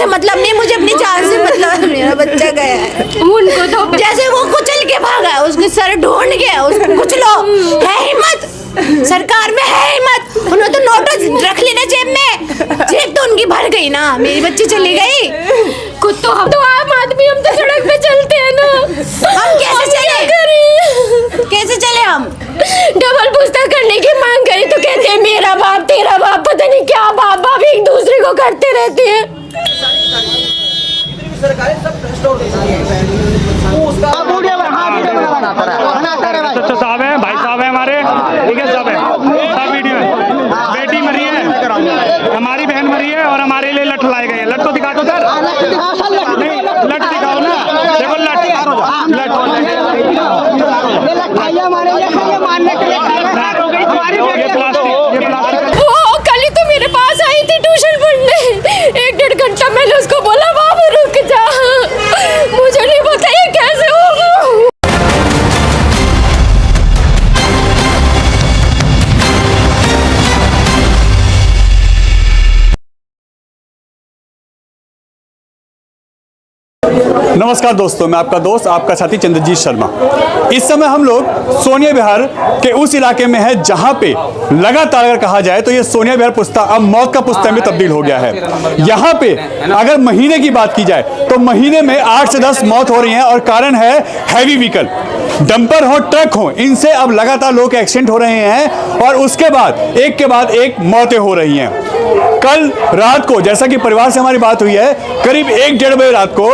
से मतलब नहीं, मुझे अपनी जान से मतलब है। मेरा बच्चा गया है, उनको तो जैसे वो कुचल के भागा, उसके सर ढूंढ गया, उसको कुछ लो, है हिम्मत सरकार में, है हिम्मत। उन्होंने तो नोट रख लेना जेब में, जेब तो उनकी भर गई ना, मेरी बच्ची चली गई। खुद तो हम तो आम आदमी, हम तो सड़क पे चलते हैं ना, हम कैसे चले, कैसे चले हम? डबल पुस्तक करने की मांग करी तो कहते हैं मेरा बाप तेरा बाप, पता नहीं क्या बाप बाप एक दूसरे को करते रहते हैं। अच्छा साहब है, भाई साहब है हमारे, ठीक है साहब है, सब वीडियो है। बेटी मरी है, हमारी बहन मरी है और हमारे लिए लठ लाए गए। लठ तो दिखा दो सर, नहीं लठ दिखाओ ना, देखो लठ वो कल ही तो मेरे पास आई थी ट्यूशन पढ़ने, 1-1.5 घंटा मैंने उसको बोला बाबू रुक जा, मुझे नहीं पता ये कैसे होगा। नमस्कार दोस्तों, मैं आपका दोस्त, आपका साथी चंद्रजीत शर्मा। इस समय हम लोग सोनिया विहार के उस इलाके में है जहां पे लगातार अगर कहा जाए तो ये सोनिया विहार पुस्ता अब मौत का पुस्ता में तब्दील हो गया है। यहाँ पे अगर महीने की बात की जाए तो महीने में 8 से 10 मौत हो रही हैं और कारण है हैवी व्हीकल, डंपर हो ट्रक हो, इनसे अब लगातार लोगों के एक्सीडेंट हो रहे हैं और उसके बाद एक मौतें हो रही हैं। कल रात को जैसा कि परिवार से हमारी बात हुई है, करीब 1-1:30 बजे रात को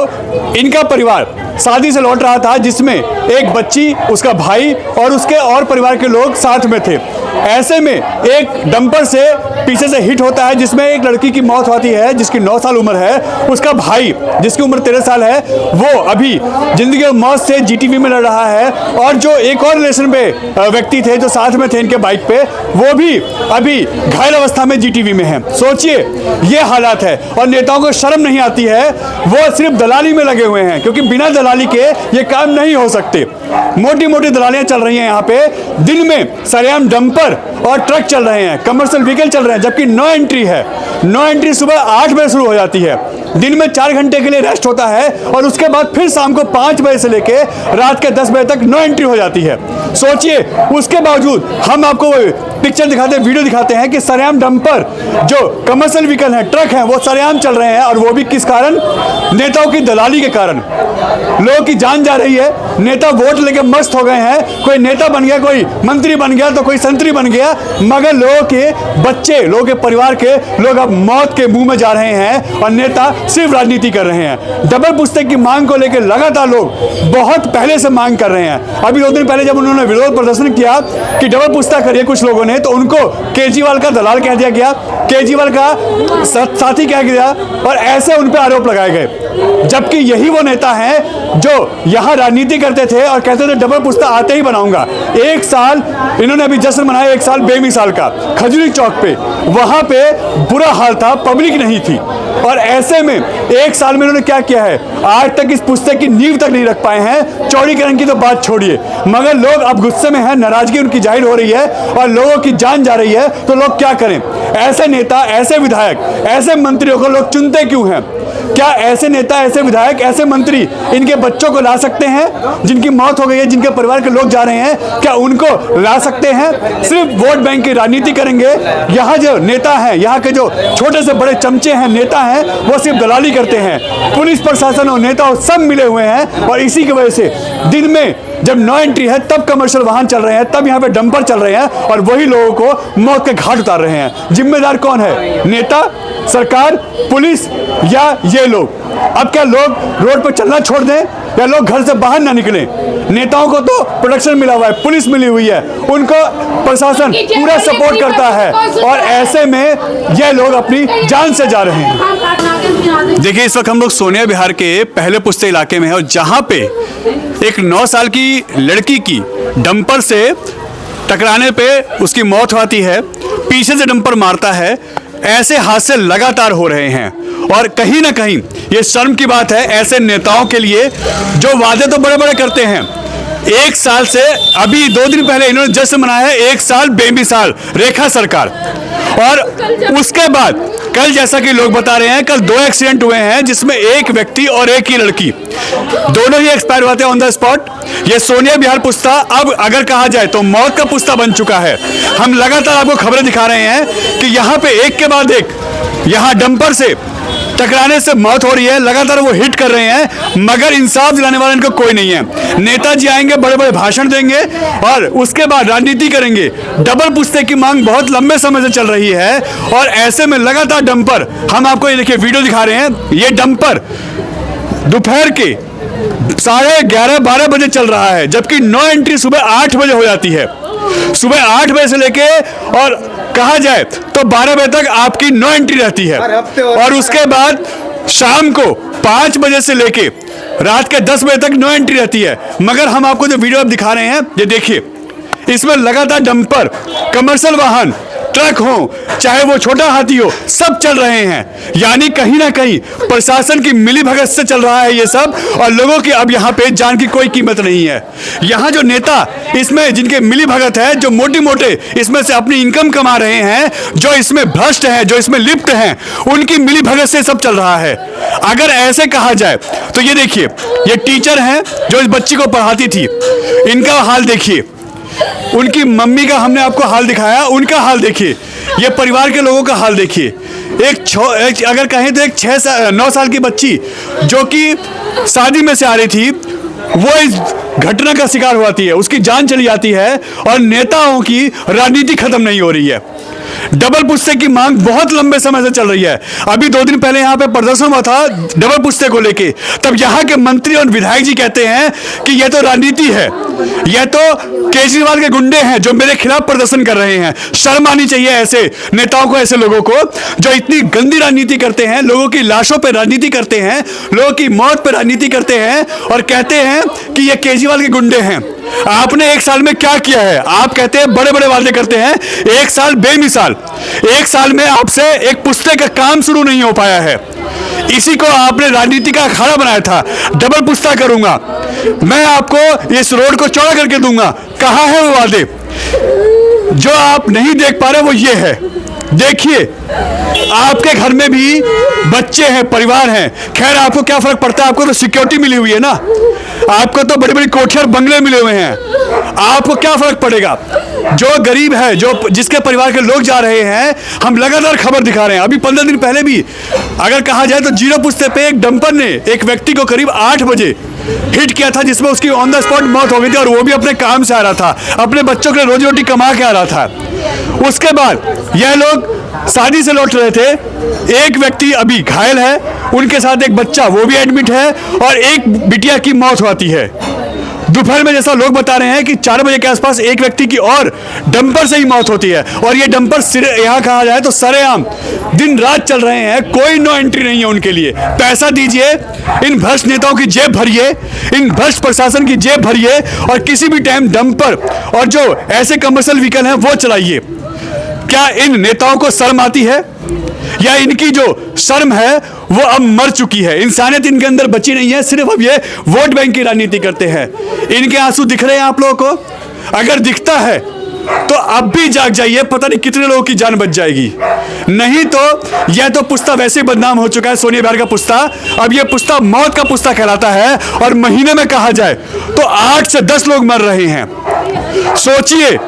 इनका परिवार शादी से लौट रहा था, जिसमें एक बच्ची, उसका भाई और उसके और परिवार के लोग साथ में थे। ऐसे में एक डंपर से पीछे से हिट होता है जिसमें एक लड़की की मौत होती है जिसकी 9 साल उम्र है। उसका भाई जिसकी उम्र 13 साल है वो अभी जिंदगी और मौत से जीटीवी में लड़ रहा है और जो एक और रिलेशन पे व्यक्ति थे जो साथ में थे इनके बाइक पे, वो भी अभी घायल अवस्था में जीटीवी में है। सोचिए ये हालात है और नेताओं को शर्म नहीं आती है, वो सिर्फ दलाली में लगे हुए हैं क्योंकि बिना दलाली के ये काम नहीं हो सकते। मोटी मोटी दलालियां चल रही हैं यहाँ पे, दिन में सरेआम डंपर और ट्रक चल रहे हैं, कमर्शियल व्हीकल चल रहे हैं, जबकि नो एंट्री है। नो एंट्री सुबह 8 बजे शुरू हो जाती है, दिन में 4 घंटे के लिए रेस्ट होता है और उसके बाद फिर शाम को 5 बजे से लेके रात के 10 बजे तक नो एंट्री हो जाती है। सोचिए उसके बावजूद हम आपको पिक्चर दिखाते हैं, वीडियो दिखाते हैं कि सरेआम डंपर जो कमर्शियल व्हीकल है, ट्रक है, वो सरेआम चल रहे हैं और वो भी किस कारण? नेताओं की दलाली के कारण। लोगों की जान जा रही है, नेता वोट लेके मस्त हो गए हैं, कोई नेता बन गया, कोई मंत्री बन गया तो कोई संतरी बन गया, मगर लोगों के बच्चे, लोगों के परिवार के लोग अब मौत के मुंह में जा रहे हैं और नेता सिर्फ राजनीति कर रहे हैं। डबल पुस्तक की मांग को लेकर लगातार लोग बहुत पहले से मांग कर रहे हैं। अभी 2 दिन पहले जब उन्होंने विरोध प्रदर्शन किया कि डबल पुस्तक करिए कुछ लोगों ने, तो उनको केजरीवाल का दलाल कह दिया गया, केजरीवाल का साथी कह दिया और ऐसे उन पर आरोप लगाए गए। जबकि यही वो नेता हैं जो यहाँ राजनीति करते थे और कहते थे डबल पुस्ता आते ही बनाऊंगा। 1 साल इन्होंने अभी जश्न मनाया, 1 साल बेमिसाल का, खजूरी चौक पे, वहां पे बुरा हाल था, पब्लिक नहीं थी और ऐसे में 1 साल में इन्होंने क्या किया है? आज तक इस पुस्तक की नींव तक नहीं रख पाए हैं। चौड़ीकरण की तो बात छोड़िए, मगर लोग अब गुस्से में हैं, नाराजगी उनकी जाहिर हो रही है और लोगों की जान जा रही है, तो लोग क्या करें? ऐसे नेता, ऐसे विधायक, ऐसे मंत्रियों को लोग चुनते क्यों हैं? क्या ऐसे नेता, ऐसे विधायक, ऐसे मंत्री इनके बच्चों को ला सकते हैं जिनकी मौत हो गई है, जिनके परिवार के लोग जा रहे हैं? क्या उनको ला सकते हैं? सिर्फ वोट बैंक की राजनीति करेंगे। यहाँ जो नेता हैं, यहाँ के जो छोटे से बड़े चमचे हैं, नेता हैं, वो सिर्फ दलाली करते हैं। पुलिस प्रशासन और नेता सब मिले हुए हैं और इसी की वजह से दिन में जब नो एंट्री है तब कमर्शियल वाहन चल रहे हैं, तब यहाँ पे डंपर चल रहे हैं और वही लोगों को मौत के घाट उतार रहे हैं। जिम्मेदार कौन है? नेता, सरकार, पुलिस या ये लोग? अब क्या लोग रोड पर चलना छोड़ दें या लोग घर से बाहर ना निकलें? नेताओं को तो प्रोटेक्शन मिला हुआ है, पुलिस मिली हुई है, उनको प्रशासन पूरा सपोर्ट करता है और ऐसे में ये लोग अपनी जान से जा रहे हैं। देखिए इस वक्त हम लोग सोनिया विहार के पहले पुस्ते इलाके में है और जहाँ पे एक 9 साल की लड़की की डंपर से टकराने पे उसकी मौत होती है, पीछे से डंपर मारता है। ऐसे हादसे लगातार हो रहे हैं और कहीं ना कहीं ये शर्म की बात है ऐसे नेताओं के लिए जो वादे तो बड़े बड़े करते हैं 1 साल से, अभी 2 दिन पहले इन्होंने जश्न मनाया है 1 साल बेमिसाल रेखा सरकार। और उसके बाद कल जैसा कि लोग बता रहे हैं, कल 2 एक्सीडेंट हुए हैं जिसमें एक व्यक्ति और एक ही लड़की, दोनों ही एक्सपायर हुए थे ऑन द स्पॉट। ये सोनिया विहार पुस्ता अब अगर कहा जाए तो मौत का पुस्ता बन चुका है। हम लगातार आपको खबरें दिखा रहे हैं कि यहाँ पे एक के बाद एक यहाँ डंपर से टकराने से मौत हो रही है, लगातार वो हिट कर रहे हैं, मगर इंसाफ दिलाने वाला इनको कोई नहीं है। नेताजी आएंगे, बड़े बड़े भाषण देंगे और उसके बाद राजनीति करेंगे। डबल पुस्ते की मांग बहुत लंबे समय से चल रही है और ऐसे में लगातार डंपर, हम आपको ये देखिए वीडियो दिखा रहे हैं, ये डंपर दोपहर के 11:30-12 बजे चल रहा है, जबकि नो एंट्री सुबह 8 बजे हो जाती है। सुबह 8 बजे से लेके और कहा जाए तो 12 बजे तक आपकी नो एंट्री रहती है और उसके बाद शाम को 5 बजे से लेके रात के 10 बजे तक नो एंट्री रहती है। मगर हम आपको जो वीडियो अब दिखा रहे हैं, ये देखिए, इसमें लगातार डंपर, कमर्शियल वाहन, ट्रक हो चाहे वो छोटा हाथी हो, सब चल रहे हैं। यानी कहीं ना कहीं प्रशासन की मिलीभगत से चल रहा है ये सब और लोगों की अब यहाँ पे जान की कोई कीमत नहीं है। यहाँ जो नेता इसमें जिनके मिलीभगत है, जो मोटे मोटे इसमें से अपनी इनकम कमा रहे हैं, जो इसमें भ्रष्ट हैं, जो इसमें लिप्त हैं, उनकी मिलीभगत से सब चल रहा है। अगर ऐसे कहा जाए तो ये देखिए, ये टीचर हैं जो इस बच्ची को पढ़ाती थी, इनका हाल देखिए, उनकी मम्मी का हमने आपको हाल दिखाया, उनका हाल देखिए, ये परिवार के लोगों का हाल देखिए। एक अगर कहें तो एक 9 साल की बच्ची जो कि शादी में से आ रही थी, वो इस घटना का शिकार हुआती है, उसकी जान चली जाती है और नेताओं की राजनीति खत्म नहीं हो रही है। डबल पुस्ते की मांग बहुत लंबे समय से चल रही है। अभी 2 दिन पहले यहाँ पे प्रदर्शन हुआ था डबल पुस्ते को लेके, तब यहाँ के मंत्री और विधायक जी कहते हैं कि यह तो राजनीति है, यह तो केजरीवाल के गुंडे हैं जो मेरे खिलाफ प्रदर्शन कर रहे हैं। शर्म आनी चाहिए ऐसे नेताओं को, ऐसे लोगों को जो इतनी गंदी राजनीति करते हैं, लोगों की लाशों पर राजनीति करते हैं, लोगों की मौत पर राजनीति करते हैं और कहते हैं कि ये केजरीवाल के गुंडे हैं। आपने 1 साल में क्या किया है? आप कहते हैं बड़े बड़े वादे करते हैं, 1 साल बेमिसाल, 1 साल में आपसे एक पुस्ते का काम शुरू नहीं हो पाया है। इसी को आपने राजनीति का अखाड़ा बनाया था, डबल पुस्ता करूंगा, मैं आपको इस रोड को चौड़ा करके दूंगा। कहाँ है वो वादे? जो आप नहीं देख पा रहे वो ये है। देखिए, आपके घर में भी बच्चे हैं, परिवार हैं, खैर आपको क्या फर्क पड़ता है, आपको तो सिक्योरिटी मिली हुई है ना, आपको तो बड़ी बड़ी कोठियां बंगले मिले हुए हैं, आपको क्या फर्क पड़ेगा? जो गरीब है, जो जिसके परिवार के लोग जा रहे हैं, हम लगातार खबर दिखा रहे हैं। अभी 15 दिन पहले भी अगर कहा जाए तो 0 पुस्ते पे एक डंपर ने एक व्यक्ति को करीब 8 बजे हिट किया था, जिसमें उसकी ऑन द स्पॉट मौत हो गई थी और वो भी अपने काम से आ रहा था, अपने बच्चों के लिए रोजी रोटी कमा के आ रहा था। उसके बाद यह लोग शादी से लौट रहे थे, एक व्यक्ति अभी घायल है, उनके साथ एक बच्चा वो भी एडमिट है और एक बिटिया की मौत होती है। दोपहर में जैसा लोग बता रहे हैं कि 4 बजे के आसपास एक व्यक्ति की और डंपर से ही मौत होती है और ये डंपर यहाँ कहा जाए तो सरेआम दिन रात चल रहे हैं, कोई नो एंट्री नहीं है उनके लिए। पैसा दीजिए, इन भ्रष्ट नेताओं की जेब भरिए, इन भ्रष्ट प्रशासन की जेब भरिए और किसी भी टाइम डंपर और जो ऐसे कमर्शियल व्हीकल हैं वो चलाइए। क्या इन नेताओं को शर्म आती है? या इनकी जो शर्म है वो अब मर चुकी है, इंसानियत इनके अंदर बची नहीं है, सिर्फ अब ये वोट बैंक की राजनीति करते हैं। इनके आंसू दिख रहे हैं आप लोगों को? अगर दिखता है तो अब भी जाग जाइए, पता नहीं कितने लोगों की जान बच जाएगी। नहीं तो यह तो पुस्ता वैसे ही बदनाम हो चुका है, सोनिया विहार का पुस्ता। अब यह पुस्ता मौत का पुस्ता कहलाता है और महीने में कहा जाए तो 8 से 10 लोग मर रहे हैं। सोचिए,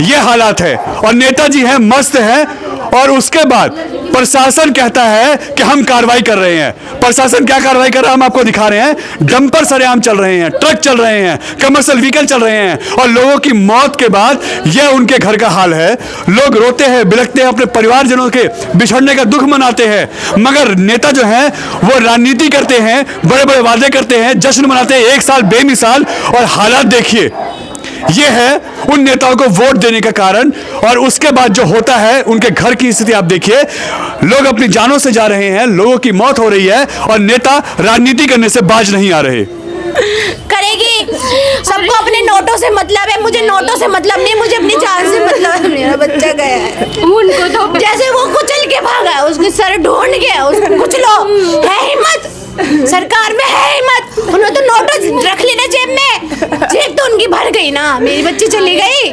ये हालात है और नेताजी हैं, मस्त हैं और उसके बाद प्रशासन कहता है कि हम कार्रवाई कर रहे हैं। प्रशासन क्या कार्रवाई कर रहा है हम आपको दिखा रहे हैं। डंपर सरेआम चल रहे हैं, ट्रक चल रहे हैं, कमर्शियल व्हीकल चल रहे हैं और लोगों की मौत के बाद यह उनके घर का हाल है। लोग रोते हैं, बिलखते हैं, अपने परिवारजनों के बिछड़ने का दुख मनाते हैं, मगर नेता जो हैं वो राजनीति करते हैं, बड़े बड़े वादे करते हैं, जश्न मनाते हैं 1 साल बेमिसाल। और हालात देखिए, ये है उन नेताओं को वोट देने का कारण और उसके बाद जो होता है उनके घर की स्थिति आप देखिए। लोग अपनी जानों से जा रहे हैं, लोगों की मौत हो रही है और नेता राजनीति करने से बाज नहीं आ रहे। करेगी, सबको अपने नोटों से मतलब है, मुझे नोटों से मतलब नहीं, मुझे अपनी जान से मतलब है। मेरा बच्चा गया है, उनको तो जैसे वो कुचल के भागा, उसके सर ढूंढ गया, उसको कुचलो, है हिम्मत सरकार में, है हिम्मत। उन्होंने तो नोट रख लेना जेब में, जेब तो उनकी भर गई ना, मेरी बच्ची चली गई।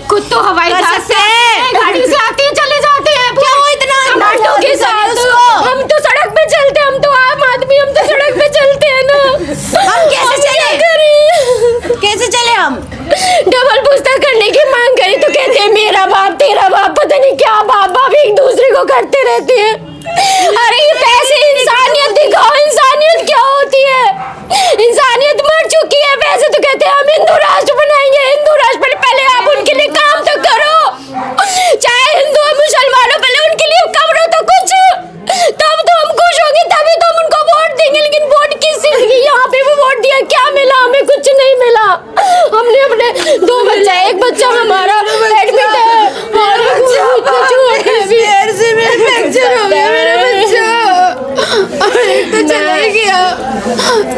खुद तो हवाई कर जहाज सकते से हैं। गाड़ी से आते हैं चले जाते हैं। क्या वो इतना नाटों के साथ उसको? हम तो सड़क पे चलते, हम तो आम आदमी, हम तो सड़क पे चलते हैं ना। हम कैसे चले? कैसे चले हम? डबल पुस्तक करने की मांग करी तो कहते हैं मेरा बाप तेरा बाप, पता नहीं क्या बाप बाप एक दूसरे को करते रहते हैं। अरे ये पैसे, इंसानियत दिखाओ, इंसानियत क्या होती है? इंसानियत मर चुकी है। पैसे तो कहते हैं हम हिंदू राष्ट्र बनाएंगे, हिंदू राष्ट्र। पहले आप उनके लिए काम तो करो, चाहे हिंदू हो मुसलमान हो, पहले उनके लिए करो तो कुछ, तब तो हम खुश होंगे, तभी तो हम उनको वोट देंगे। लेकिन वोट किस यहाँ पे भी वोट दिया, क्या मिला? हमें कुछ नहीं मिला। हमने अपने 2 बच्चा, एक बच्चा हमारा एडमिट है और फ्रैक्चर हो गया मेरा बच्चा, और एक तो चला गया।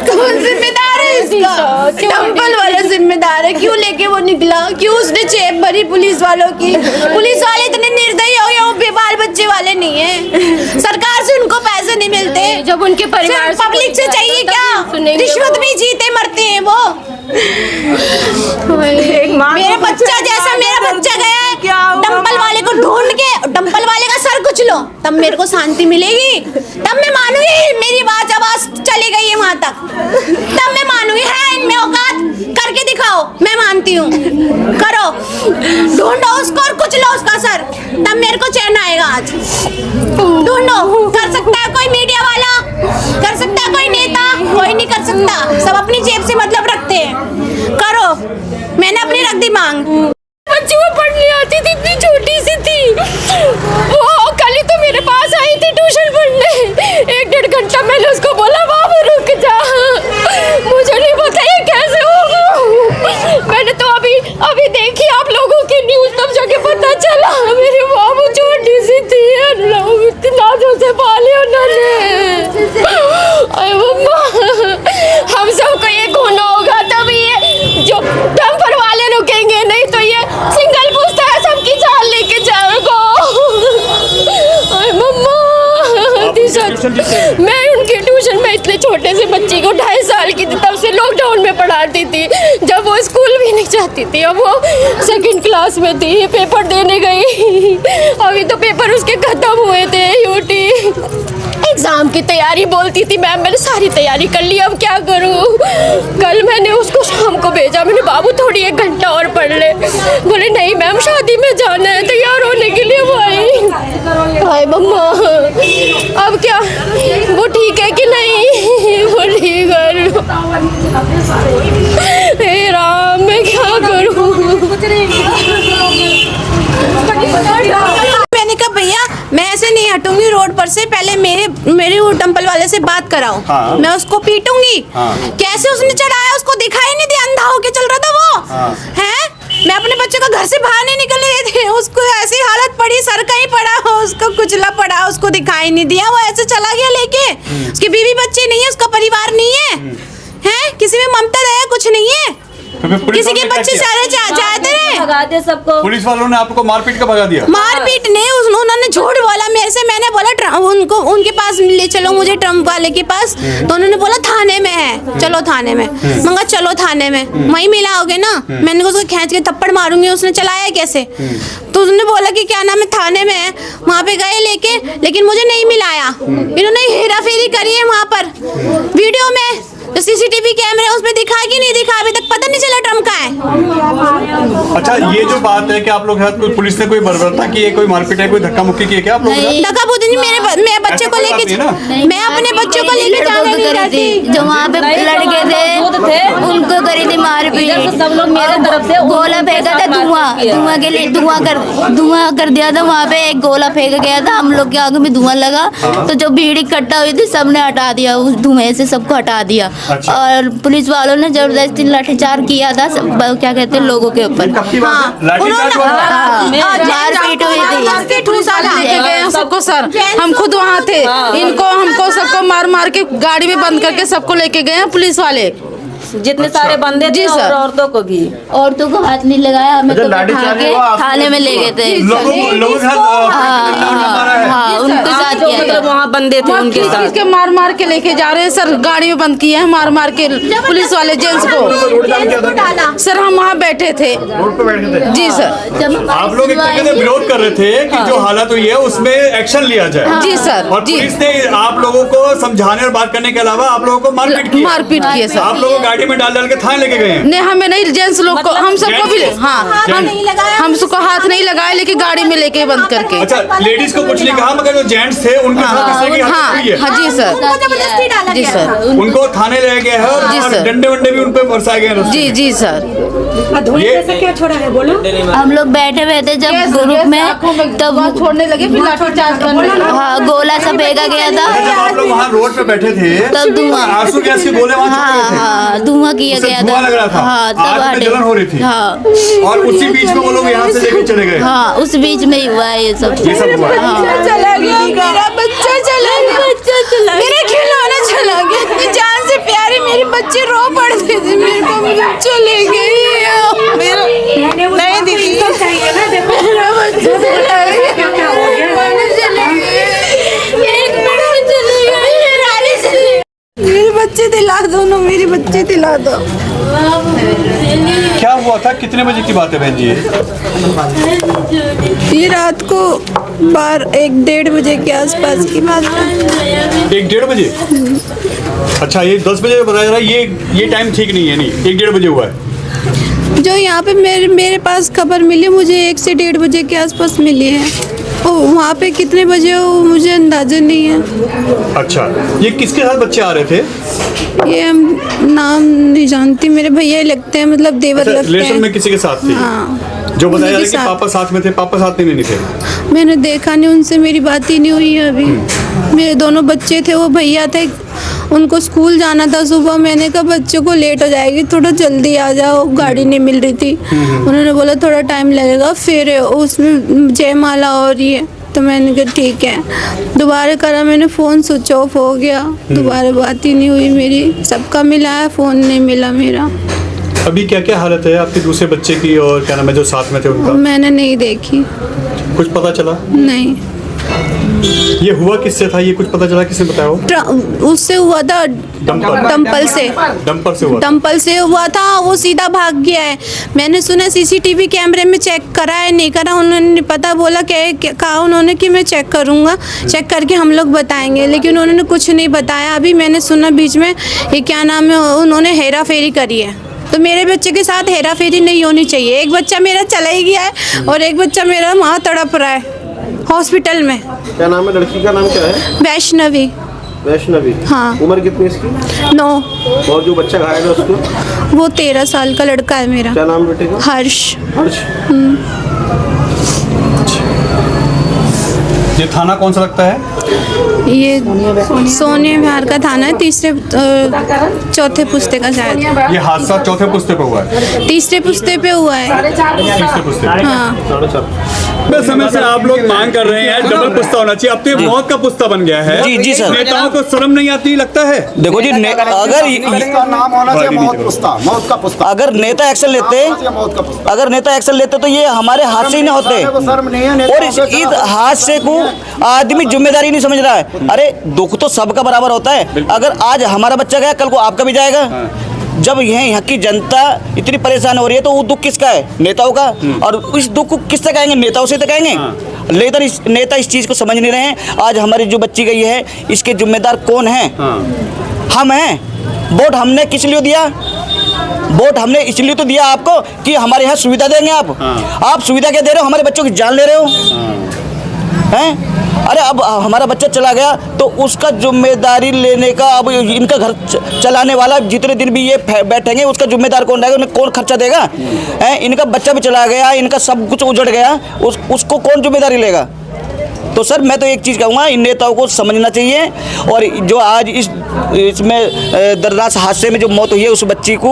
कौन जिम्मेदार है इसका? टेम्पल वाला जिम्मेदार है। क्यों लेके वो निकला? क्यों उसने चेप भरी पुलिस वालों की? पुलिस वाले इतने निर्दयी हो गए, वो बेबाल बच्चे वाले नहीं है। सरकार से उनको पैसे नहीं मिलते, जब उनके परिवार सिर्फ पब्लिक से चाहिए क्या? रिश्वत भी जीते मरते हैं वो। मेरा बच्चा जैसा मेरा बच्चा गया है, टेम्पल वाले को ढूंढ के टेम्पल वाले का सर कुछ लो, तब मेरे को शांति मिलेगी, तब मैं मानूंगी मेरी आवाज चली गई है वहां तक, तब मैं मानूंगी है इनमें औकात, करके दिखाओ, मैं मानती हूँ। करो, ढूंढो उसको और कुछ लो उसका सर, तब मेरे को चैन आएगा। आज ढूंढो, कर सकता है कोई मीडिया वाला, कर सकता है कोई नेता, कोई नहीं कर सकता। सब अपनी जेब से मतलब रखते हैं। करो, मैंने अपनी रख दी मांग। बच्ची वो पढ़ने आती थी, इतनी छोटी सी थी वो, कल ही तो मेरे पास आई थी ट्यूशन पढ़ने। 1-1.5 घंटा मैंने उसको बोला बाबू रुक जा, मुझे नहीं पता ये कैसे होगा। मैंने तो अभी देखी आप लोगों की न्यूज, तब जाके पता चला मेरे बाबू छोटी सी थी, इतनी नाजों से पाले उन्होंने। अरे मम्मा, हम सबको ये होना होगा, तभी ये जो डंपर वाले रुकेंगे, नहीं तो ये सिंगल पूछता है सबकी जान लेके जाएगा। अरे मम्मा, मैं उनकी ट्यूशन में इतने छोटे से बच्ची को 2.5 साल की थी तब से लॉकडाउन में पढ़ाती थी, जब वो स्कूल भी नहीं जाती थी। अब वो 2nd क्लास में थी, पेपर देने गई, अभी तो पेपर उसके खत्म हुए थे। यूटी एग्जाम की तैयारी बोलती थी मैम, मैंने सारी तैयारी कर ली, अब क्या करूँ? कल मैंने उसको शाम को भेजा, मैंने बाबू थोड़ी 1 घंटा और पढ़ ले। बोले नहीं मैम शादी में जाना है, तैयार होने के लिए भाई मम्मा। अब क्या वो ठीक है कि नहीं? वो ठीक है। हे राम, मैं क्या करूँ? मैंने कहा भैया मैं ऐसे नहीं हटूंगी रोड पर से, पहले मेरे वो टेम्पल वाले से बात कराओ। हाँ। मैं उसको पीटूंगी। हाँ। कैसे उसने चढ़ाया, उसको दिखाई नहीं दिया, अंधा होके चल रहा था वो। हाँ। हैं? मैं अपने बच्चे को घर से बाहर नहीं निकलने देती, उसको ऐसी हालत पड़ी, सर कहीं पड़ा, उसको कुचला पड़ा, उसको दिखाई नहीं दिया, वो ऐसे चला गया लेके। उसकी बीवी बच्चे नहीं है, उसका परिवार नहीं है, हैं? किसी में ममता दया कुछ नहीं है, किसी के बच्चे सारे चाहते रहे। भगा दे सबको। पुलिस वालों ने आपको मारपीट का भगा दिया? मारपीट ने, उन्होंने झूठ बोला मेरे से। मैंने बोला उनको उनके पास ले चलो मुझे, ट्रम्प वाले के पास, तो उन्होंने बोला थाने में है, चलो थाने में। मंगा चलो थाने में, वहीं मिलाओगे ना? मैंने उसको खींच के थप्पड़ मारूंगी, उसने चलाया कैसे? तो उसने बोला कि क्या नाम है, थाने में है। वहाँ पे गए लेके, लेकिन मुझे नहीं मिलाया। इन्होंने हेरा फेरी करी है वहाँ पर वीडियो में, तो सीसीटीवी कैमरे उसमें दिखा कि नहीं दिखा, अभी तक पता नहीं चला ट्रम्प का है। अच्छा, ये जो बात है कि आप लोग कोई पुलिस ने कोई बर्बरता की है, कोई मारपीट है, कोई धक्का मुक्की की है क्या आप लोग? धक्का मुक्की नहीं, मेरे बच्चे को लेके, मैं अपने बच्चों को लेके जाने नहीं देती। जो वहाँ पे लड़के थे उनको करी थी मारपीट, सब लोग मेरे तरफ से गोला फेंका था, धुआं के लिए धुआं कर दिया था। वहाँ पे एक गोला फेंका गया था, हम लोग के आगे में धुआं लगा, तो जो भीड़ इकट्ठा हुई थी सबने हटा दिया, उस धुएं से सबको हटा दिया। अच्छा। और पुलिस वालों ने जबरदस्ती लाठीचार्ज किया था, क्या कहते हैं लोगों के ऊपर। मारपीट हुई थी, ठूसा लेके गए सबको सर, हम खुद वहाँ थे, हमको सबको मार के गाड़ी में बंद करके सबको लेके गए हैं पुलिस वाले। जितने सारे बंदे जी थे सर। और औरतों को भी। औरतों को हाथ नहीं लगाया, हमें तो बैठा के थाने में ले गए थे। लोगों के साथ हाँ उनके साथ जो किया था। मतलब वहाँ बंदे थे उनके साथ। के मार मार के लेके जा रहे हैं सर, गाड़ी में बंद किए हैं मार मार के पुलिस वाले जेंट्स को। सर हम वहाँ बैठे थे। रोड पे बैठे थे। जी सर। जब हमारी आप लोग एक तरीके से सुनवाई- विरोध कर रहे थे कि जो हालत हुई है उसमें एक्शन लिया जाए। जी सर। और जी पुलिस ने आप लोगों को समझाने और बात करने के अलावा आप लोगों को मारपीट की। मारपीट किए सर। आप लोगों को गाड़ी में डाल डाल के थाने लेके गए हैं। नहीं हमें नहीं, जेंट्स लोग को हम सबको भी, जेंट्स को? हाँ हम सबको हाथ नहीं लगाए, लेकिन गाड़ी में लेके बंद करके। अच्छा, लेडीज को कुछ नहीं कहा, मगर जो जेंट्स थे उनके साथ इस तरह की हाँ हरकत हुई है। हाँ जी सर। जबरदस्ती डाला जी गया। सर। उनको थाने ले गए हैं जी और सर। डंडे वंडे भी उन पे बरसाए गए हैं। जी जी सर। ये हम लोग बैठे हुए थे जब ग्रुप में, तब छोड़ने लगे फिर लाठी चार्ज करने लगे। हाँ गोला सा फेंका गया था, जब आप लोग वहाँ रोड पे बैठे थे तब धुआं। आंसू गैस के गोले वहाँ छोड़ रहे थे। हाँ धुआं किया उससे गया धुआं लग रहा था। हाँ तब आग में हटे। जलन हो रही थी। हाँ और उसी बीच में वो लोग यहाँ से लेके चले गए। हाँ उस बीच में ही हुआ है ये सब। ये सब हुआ है। चला गया, मेरा बच्चा चला गया, मेरा खिलौना चला गया। इतनी जान से प्यारी मेरी बच्ची रो पड़ती थी, मेरे को बच्चा ले गई। मेरा नहीं दीदी मेरा बच्चा चला गया। एक मिनट चले गए। मेरे बच्चे दिला दो ना, मेरे बच्चे दिला दो। क्या हुआ था, कितने बजे की बात है बहन जी? ये रात को 1-1:30 बजे के आसपास की बात है। 1-1:30 बजे? अच्छा, ये 10 बजे बताया जा रहा है, ये टाइम ठीक नहीं है। नहीं, 1-1:30 बजे हुआ है। जो यहाँ पे मेरे पास खबर मिली, मुझे 1 से 1:30 बजे के आसपास मिली है। वहाँ पे कितने बजे हो मुझे अंदाजा नहीं है। अच्छा, ये किसके साथ बच्चे आ रहे थे? ये हम नाम नहीं जानती, मेरे भैया लगते हैं, मतलब देवर अच्छा, लगते रिलेशन में हैं। किसी के साथ थी? हाँ। जो बताया जा रहा है उन्हीं कि के पापा साथ में थे, पापा साथ में नहीं थे। मैंने देखा नहीं, उनसे मेरी बात ही नहीं हुई है अभी। मेरे दोनों बच्चे थे, वो भैया थे, उनको स्कूल जाना था सुबह। मैंने कहा बच्चों को लेट हो जाएगी, थोड़ा जल्दी आ जाओ, गाड़ी नहीं मिल रही थी। उन्होंने बोला थोड़ा टाइम लगेगा, फिर उसमें जयमाला हो रही है। तो मैंने कहा ठीक है। दोबारा करा मैंने, फ़ोन स्विच ऑफ हो गया, दोबारा बात ही नहीं हुई मेरी। सबका मिला है, फ़ोन नहीं मिला मेरा। अभी क्या क्या हालत है आपके दूसरे बच्चे की और क्या नाम है जो साथ में थे उनका? मैंने नहीं देखी, कुछ पता चला? नहीं। ये हुआ किससे था, ये कुछ पता चला, किसने बताया हो? उससे हुआ था, डंपल से। डंपर से हुआ? डंपल से हुआ था, वो सीधा भाग गया है। मैंने सुना सीसीटीवी कैमरे में चेक करा है, नहीं करा उन्होंने नहीं पता। बोला कहा उन्होंने कि मैं चेक करूँगा, चेक करके हम लोग बताएंगे, लेकिन उन्होंने कुछ नहीं बताया। अभी मैंने सुना बीच में ये क्या नाम है, उन्होंने हेरा फेरी करी है। तो मेरे बच्चे के साथ हेरा फेरी नहीं होनी चाहिए। एक बच्चा मेरा चला ही गया है और एक बच्चा मेरा वहाँ तड़प रहा है हॉस्पिटल में। क्या नाम है लड़की का, नाम क्या है? वैष्णवी। वैष्णवी। हाँ। उम्र कितनी इसकी? 9। और जो बच्चा घायल है उसको? वो 13 साल का लड़का है मेरा। क्या नाम बेटे का? हर्ष। हर्ष। ये थाना कौन सा लगता है? ये सोनिया विहार का थाना है, चौथे पुस्ते का शायद। ये हादसा चौथे पुस्ते पे हुआ है? तीसरे पुस्ते पे हुआ है। तीसरे पुस्ते पे। हाँ। 4.5 समय से आप लोग मांग कर रहे हैं डबल पुस्ता होना चाहिए। अब तो ये मौत का पुस्ता बन गया है। जी सर। नेताओं को शर्म नहीं आती लगता है? देखो जी, अगर इसका नाम होना चाहिए मौत पुस्ता, मौत का पुस्ता। अगर नेता एक्शन लेते, मौत का पुस्ता। अगर नेता एक्शन लेते तो ये हमारे हादसे ही नहीं होते। शर्म नहीं है। और इस हादसे को आदमी जिम्मेदारी नहीं समझ रहा है। अरे दुख तो सबका बराबर होता है। अगर आज हमारा बच्चा गया, कल को आपका भी जाएगा। जब यहाँ की जनता इतनी परेशान हो रही है तो वो दुख किसका है? नेताओं का। और इस दुख को किससे कहेंगे? नेताओं से तो कहेंगे। लेकिन नेता इस चीज़ को समझ नहीं रहे हैं। आज हमारी जो बच्ची गई है, इसके जिम्मेदार कौन है? हम हैं। वोट हमने किस लिए दिया? वोट हमने इसलिए तो दिया आपको कि हमारे यहाँ सुविधा देंगे आप सुविधा क्या दे रहे हो? हमारे बच्चों की जान ले रहे हो हैं? अरे अब हमारा बच्चा चला गया तो उसका जिम्मेदारी लेने का, अब इनका घर चलाने वाला जितने दिन भी ये बैठेंगे उसका जिम्मेदार कौन रहेगा? उन्हें कौन खर्चा देगा? हैं? इनका बच्चा भी चला गया, इनका सब कुछ उजड़ गया, उसको कौन जिम्मेदारी लेगा? तो सर मैं तो एक चीज़ कहूँगा, इन नेताओं को समझना चाहिए। और जो आज इसमें दर्दनाक हादसे में जो मौत हुई है उस बच्ची को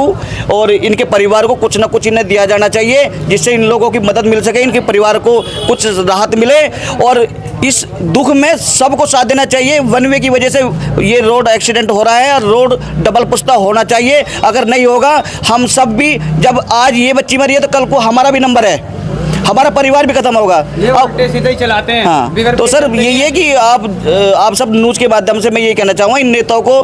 और इनके परिवार को कुछ ना कुछ इन्हें दिया जाना चाहिए, जिससे इन लोगों की मदद मिल सके, इनके परिवार को कुछ राहत मिले। और इस दुख में सबको साथ देना चाहिए। वन वे की वजह से ये रोड एक्सीडेंट हो रहा है और रोड डबल पुश्ता होना चाहिए। अगर नहीं होगा, हम सब भी, जब आज ये बच्ची मरी है तो कल को हमारा भी नंबर है, हमारा परिवार भी खत्म होगा। अब सीधे ही चलाते हैं। हाँ, तो सर यही है कि आप सब न्यूज़ के माध्यम से मैं ये कहना चाहूँगा, इन नेताओं को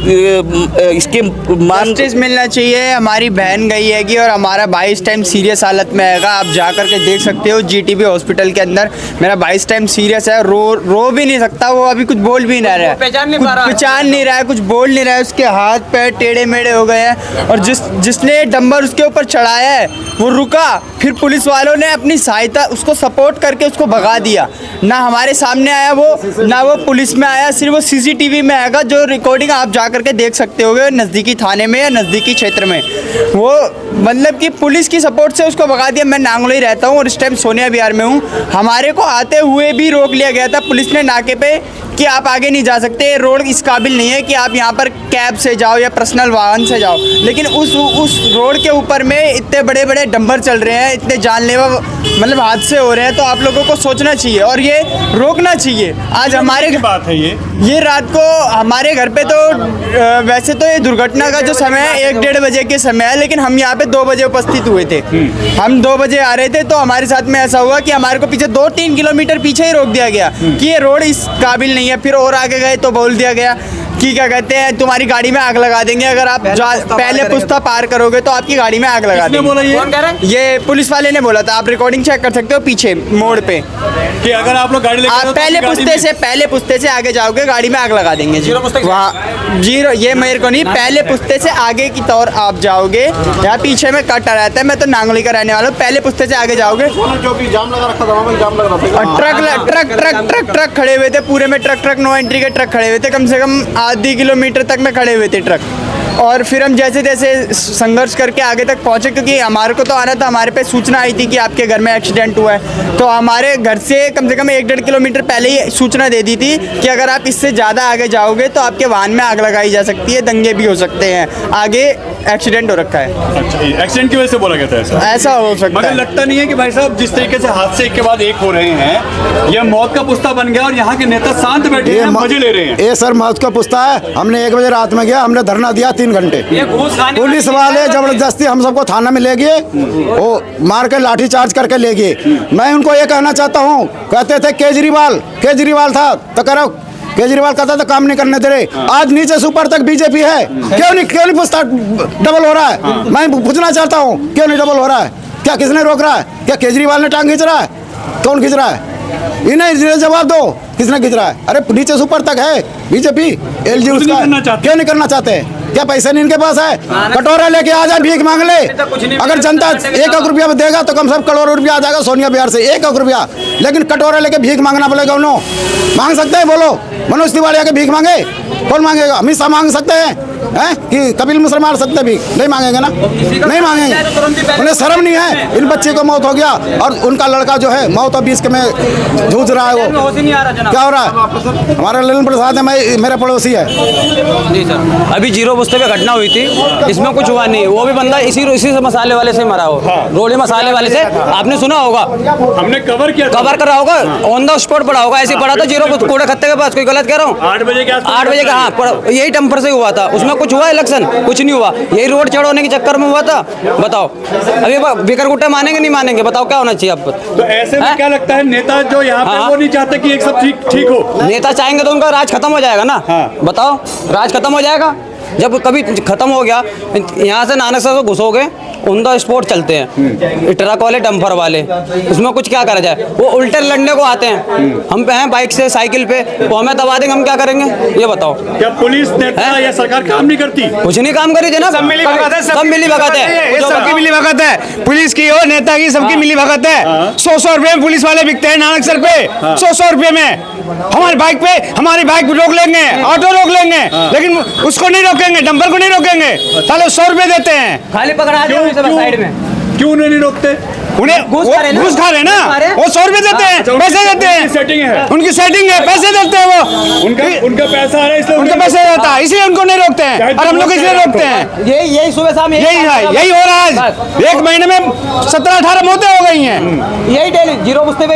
इसके जस्टिस मिलना चाहिए। हमारी बहन गई हैगी और हमारा भाई इस टाइम सीरियस हालत में हैगा। आप जा कर के देख सकते हो जीटीबी हॉस्पिटल के अंदर मेरा भाई इस टाइम सीरियस है, रो भी नहीं सकता, वो अभी कुछ बोल भी नहीं रहा है, पहचान नहीं रहा है, कुछ बोल नहीं रहा है, उसके हाथ पैर टेढ़े मेढ़े हो गए हैं। और जिसने डंबर उसके ऊपर चढ़ाया है वो रुका, फिर पुलिस वालों ने अपनी सहायता उसको सपोर्ट करके उसको भगा दिया। ना हमारे सामने आया वो, ना वो पुलिस में आया, सिर्फ वो सीसीटीवी में आएगा, जो रिकॉर्डिंग आप जा करके देख सकते होगे नज़दीकी थाने में या नज़दीकी क्षेत्र में। वो मतलब कि पुलिस की सपोर्ट से उसको भगा दिया। मैं नांगलोई रहता हूँ और इस टाइम सोनिया विहार में हूँ। हमारे को आते हुए भी रोक लिया गया था पुलिस ने नाके पे कि आप आगे नहीं जा सकते, रोड इस काबिल नहीं है कि आप यहाँ पर कैब से जाओ या पर्सनल वाहन से जाओ। लेकिन उस रोड के ऊपर में इतने बड़े बड़े डंपर चल रहे हैं, इतने जानलेवा मतलब हादसे हो रहे हैं, तो आप लोगों को सोचना चाहिए और ये रोकना चाहिए। आज हमारे बात है ये रात को हमारे घर पे तो वैसे तो ये दुर्घटना का जो समय है 1-1:30 बजे के समय है, लेकिन हम यहाँ पे 2 बजे उपस्थित हुए थे। हम 2 बजे आ रहे थे तो हमारे साथ में ऐसा हुआ कि हमारे को पीछे 2-3 किलोमीटर पीछे ही रोक दिया गया कि ये रोड इस काबिल नहीं है। फिर और आगे गए तो बोल दिया गया कि क्या कहते हैं, तुम्हारी गाड़ी में आग लगा देंगे, अगर आप पहले पुश्ता पार करोगे तो आपकी गाड़ी में आग लगा देंगे। ये पुलिस वाले ने बोला था, आप रिकॉर्डिंग चेक कर सकते हो पीछे मोड़ पे कि अगर आप लोग गाड़ी आप पहले पुश्ते से आगे जाओगे गाड़ी में आग लगा देंगे जी। वहाँ जीरो, ये मेरे को नहीं, पहले पुश्ते से आगे की तौर आप जाओगे, यहाँ पीछे में कट रहता है। मैं तो नांगलोई का रहने वाला हूँ। पहले पुश्ते से आगे जाओगे, ट्रक खड़े हुए थे पूरे में, ट्रक नो एंट्री के ट्रक खड़े हुए थे, कम से कम आधी किलोमीटर तक में खड़े हुए थे ट्रक। और फिर हम जैसे जैसे संघर्ष करके आगे तक पहुँचे, क्योंकि हमारे को तो आना था, हमारे पे सूचना आई थी कि आपके घर में एक्सीडेंट हुआ है, तो हमारे घर से कम 1-1.5 किलोमीटर पहले ही सूचना दे दी थी कि अगर आप इससे ज़्यादा आगे जाओगे तो आपके वाहन में आग लगाई जा सकती है, दंगे भी हो सकते हैं, आगे एक्सीडेंट हो रखा है। अच्छा, एक्सीडेंट की वजह से बोला गया था ऐसा हो सकता मगर है। लगता नहीं है कि भाई साहब जिस तरीके से हादसे एक के बाद एक हो रहे हैं, यह मौत का पुश्ता बन गया और यहाँ के नेता शांत बैठे हैं, मजे ले रहे हैं। ये सर मौत का पुश्ता है। हमने 1 बजे रात में गया, हमने धरना दिया 3 घंटे। पुलिस वाले जबरदस्ती हम सबको थाना में ले गए, वो मार के लाठी चार्ज करके ले गए। मैं उनको ये कहना चाहता हूँ, कहते थे केजरीवाल था तो करो, केजरीवाल कहता था काम नहीं करने दे रहे। आज नीचे से ऊपर तक बीजेपी है, क्यों नहीं पुश्ता डबल हो रहा है? मैं पूछना चाहता हूँ क्यों नहीं डबल हो रहा है? क्या किसने रोक रहा है? क्या केजरीवाल ने टांग खींच रहा है? कौन खींच रहा है? इन्हें जवाब दो, किसने खींच रहा है? अरे नीचे से ऊपर तक है बीजेपी, एलजी उसका क्यों नहीं करना चाहते? क्या पैसे नहीं इनके पास है? कटोरा लेके आ जाए, भीख मांग ले। अगर जनता 1 रुपया देगा तो कम से कम करोड़ों रुपया आ जाएगा सोनिया विहार से, 1 रुपया। लेकिन कटोरा लेके भीख मांगना पड़ेगा। उन्होंने मांग सकते हैं? बोलो, मनोज तिवारी आके भीख मांगे? कौन मांगेगा? अमित शाह मांग सकते हैं कि कपिल मिश्रा मार सकते भी? नहीं मांगेंगे ना, नहीं मांगेंगे। उन्हें शर्म नहीं है? इन बच्चे को मौत हो गया और उनका लड़का जो है मौत और 20 के में जूझ रहा है। वो क्या हो रहा है? हमारा ललन प्रसाद है, मेरा पड़ोसी है जी सर। अभी जीरो पुश्ते पे घटना हुई थी, इसमें कुछ हुआ नहीं, वो भी बंदा इसी से मसाले वाले से मरा हो, रोड़ी मसाले वाले से। आपने सुना होगा, हमने कवर करा होगा, ऑन द स्पॉट पड़ा होगा, ऐसे पड़ा था जीरो कूड़े खत्ते के पास। कोई गलत कह रहा हूँ? 8 बजे के आसपास, 8 बजे का, हाँ, यही टम्पर से हुआ था। उसमें कुछ हुआ इलेक्शन? कुछ नहीं हुआ, यही रोड चढ़ाने के चक्कर में हुआ था। बताओ, अभी बिकर मानेंगे नहीं मानेंगे? बताओ क्या होना चाहिए आपको? तो ऐसे में क्या लगता है, नेता जो यहाँ पे वो नहीं चाहते कि एक सब ठीक हो? नेता चाहेंगे तो उनका राज खत्म हो जाएगा ना। बताओ, राज खत्म हो जाएगा? जब कभी खत्म हो गया, यहाँ से नानक सर घुसोगे, ऑन द स्पॉट चलते हैं ट्रक वाले, डंपर वाले, उसमें कुछ क्या करा जाए? वो उल्टे लड़ने को आते हैं, हम पे हैं बाइक से, साइकिल पे, वो हमें दबा देंगे, हम क्या करेंगे? ये बताओ। क्या पुलिस नेता या सरकार काम नहीं करती? कुछ नहीं काम करी जनाब, सब मिली भगत है, सबकी मिली भगत है, पुलिस की और नेता की, सबकी मिली भगत है। 100 रुपए में पुलिस वाले बिकते हैं नानक सर पे, 100 रुपए में। हमारी बाइक पे, हमारी बाइक रोक लेंगे, ऑटो रोक लेंगे, लेकिन उसको नहीं रोकेंगे, डंपर को नहीं रोकेंगे, साले 100 रुपए देते हैं, खाली पकड़ा दो साइड में। क्यों नहीं रोकते? उन्हें घूस खा रहे ना, वो 100 रुपए देते हैं, पैसे देते हैं, सेटिंग है, उनकी सेटिंग है, पैसे देते हैं, वो उनका पैसा आ रहा है, इसलिए उनका पैसा रहता है, इसलिए उनको नहीं रोकते हैं, और हम लोग इसलिए रोकते हैं। यही सुबह शाम यही हो रहा है। 1 महीने में 17-18 मौतें हो गई हैं, यही डेली जीरो पुश्ते पे।